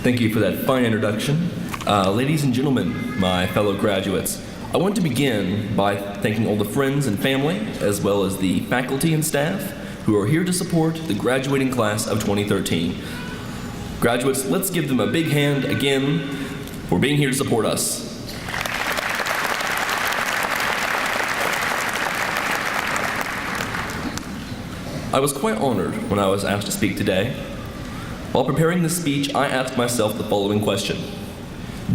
Thank you for that fine introduction. Ladies and gentlemen, my fellow graduates, I want to begin by thanking all the friends and family, as well as the faculty and staff who are here to support the graduating class of 2013. Graduates, let's give them a big hand again for being here to support us. I was quite honored when I was asked to speak today. While preparing this speech, I asked myself the following question.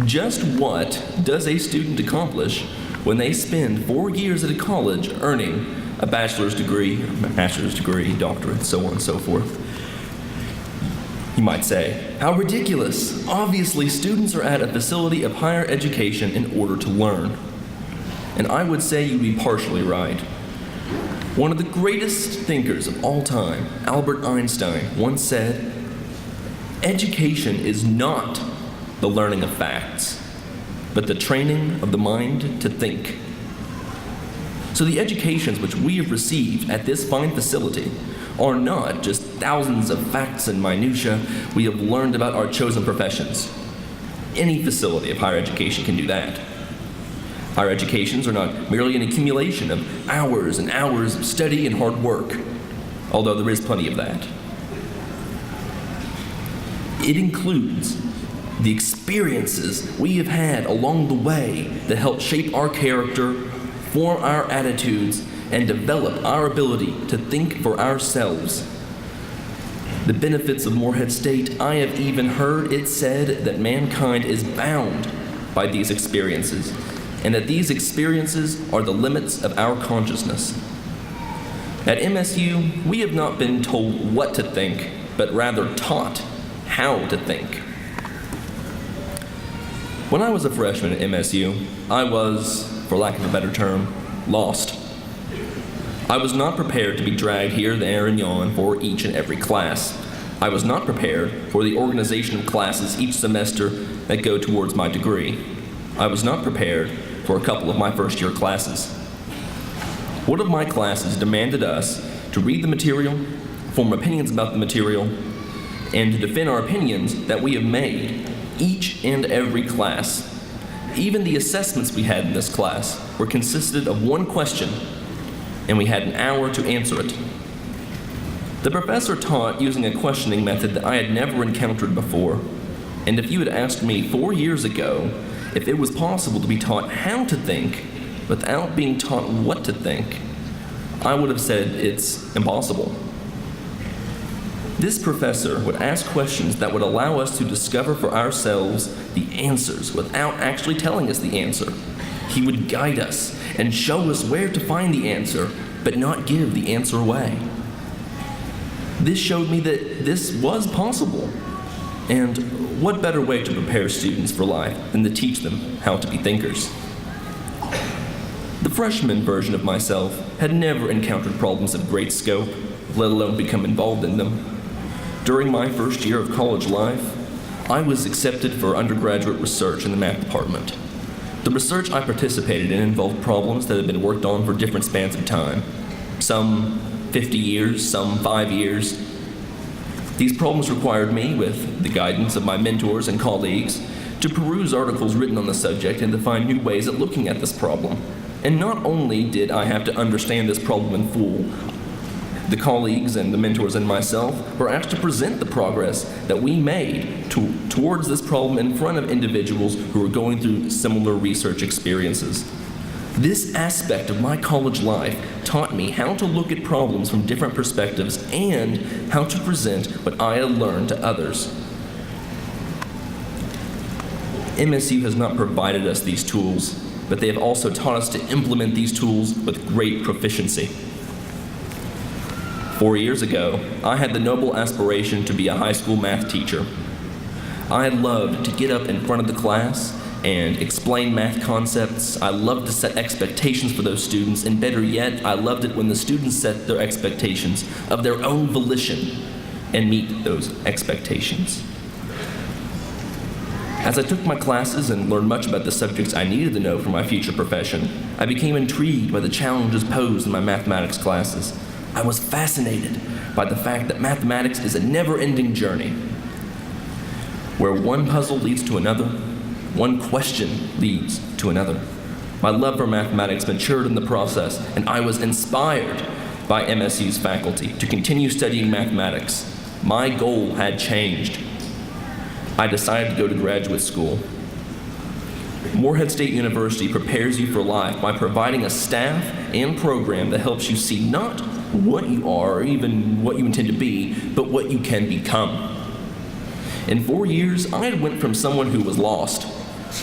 Just what does a student accomplish when they spend 4 years at a college earning a bachelor's degree, doctorate, so on and so forth? You might say, how ridiculous. Obviously, students are at a facility of higher education in order to learn. And I would say you'd be partially right. One of the greatest thinkers of all time, Albert Einstein, once said, education is not the learning of facts, but the training of the mind to think. So the educations which we have received at this fine facility are not just thousands of facts and minutiae we have learned about our chosen professions. Any facility of higher education can do that. Higher educations are not merely an accumulation of hours and hours of study and hard work, although there is plenty of that. It includes the experiences we have had along the way that help shape our character, form our attitudes, and develop our ability to think for ourselves. The benefits of Morehead state, I have even heard it said that mankind is bound by these experiences, and that these experiences are the limits of our consciousness. At MSU, we have not been told what to think, but rather taught how to think. When I was a freshman at MSU, I was, for lack of a better term, lost. I was not prepared to be dragged here, there, and yon for each and every class. I was not prepared for the organization of classes each semester that go towards my degree. I was not prepared for a couple of my first-year classes. One of my classes demanded us to read the material, form opinions about the material, and to defend our opinions that we have made each and every class. Even the assessments we had in this class were consisted of one question, and we had an hour to answer it. The professor taught using a questioning method that I had never encountered before, and if you had asked me 4 years ago if it was possible to be taught how to think without being taught what to think, I would have said it's impossible. This professor would ask questions that would allow us to discover for ourselves the answers without actually telling us the answer. He would guide us and show us where to find the answer, but not give the answer away. This showed me that this was possible. And what better way to prepare students for life than to teach them how to be thinkers? The freshman version of myself had never encountered problems of great scope, let alone become involved in them. During my first year of college life, I was accepted for undergraduate research in the math department. The research I participated in involved problems that had been worked on for different spans of time. Some 50 years, some 5 years. These problems required me, with the guidance of my mentors and colleagues, to peruse articles written on the subject and to find new ways at looking at this problem. And not only did I have to understand this problem in full, the colleagues and the mentors and myself were asked to present the progress that we made towards this problem in front of individuals who were going through similar research experiences. This aspect of my college life taught me how to look at problems from different perspectives and how to present what I had learned to others. MSU has not provided us these tools, but they have also taught us to implement these tools with great proficiency. 4 years ago, I had the noble aspiration to be a high school math teacher. I loved to get up in front of the class and explain math concepts. I loved to set expectations for those students, and better yet, I loved it when the students set their expectations of their own volition and meet those expectations. As I took my classes and learned much about the subjects I needed to know for my future profession, I became intrigued by the challenges posed in my mathematics classes. I was fascinated by the fact that mathematics is a never-ending journey. where one puzzle leads to another, one question leads to another. My love for mathematics matured in the process, and I was inspired by MSU's faculty to continue studying mathematics. My goal had changed. I decided to go to graduate school. Morehead State University prepares you for life by providing a staff and program that helps you see not what you are or even what you intend to be, but what you can become. In 4 years, I went from someone who was lost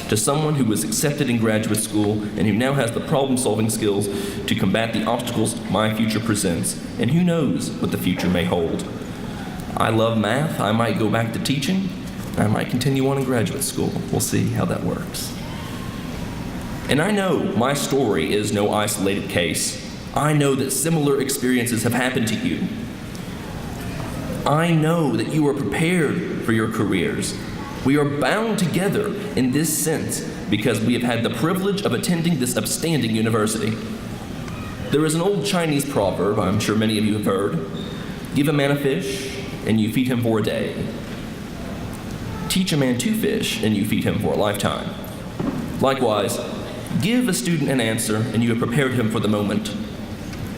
to someone who was accepted in graduate school and who now has the problem-solving skills to combat the obstacles my future presents, and who knows what the future may hold. I love math. I might go back to teaching. I might continue on in graduate school. We'll see how that works. And I know my story is no isolated case. I know that similar experiences have happened to you. I know that you are prepared for your careers. We are bound together in this sense because we have had the privilege of attending this upstanding university. There is an old Chinese proverb I'm sure many of you have heard: give a man a fish and you feed him for a day. Teach a man 2 fish and you feed him for a lifetime. Likewise, give a student an answer and you have prepared him for the moment.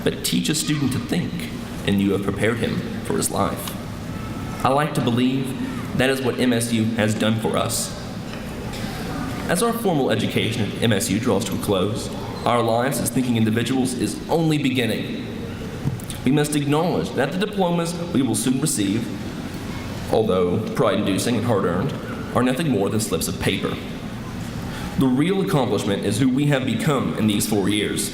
But teach a student to think and you have prepared him for his life. I like to believe that is what MSU has done for us. As our formal education at MSU draws to a close, our lives as thinking individuals is only beginning. We must acknowledge that the diplomas we will soon receive, although pride-inducing and hard-earned, are nothing more than slips of paper. The real accomplishment is who we have become in these 4 years.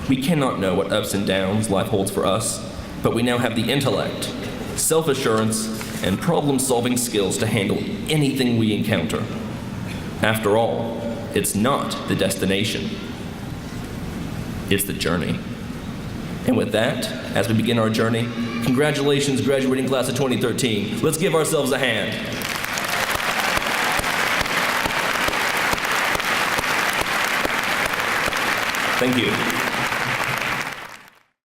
We cannot know what ups and downs life holds for us, but we now have the intellect, self-assurance, and problem-solving skills to handle anything we encounter. After all, it's not the destination, it's the journey. And with that, as we begin our journey, congratulations, graduating class of 2013. Let's give ourselves a hand. Thank you.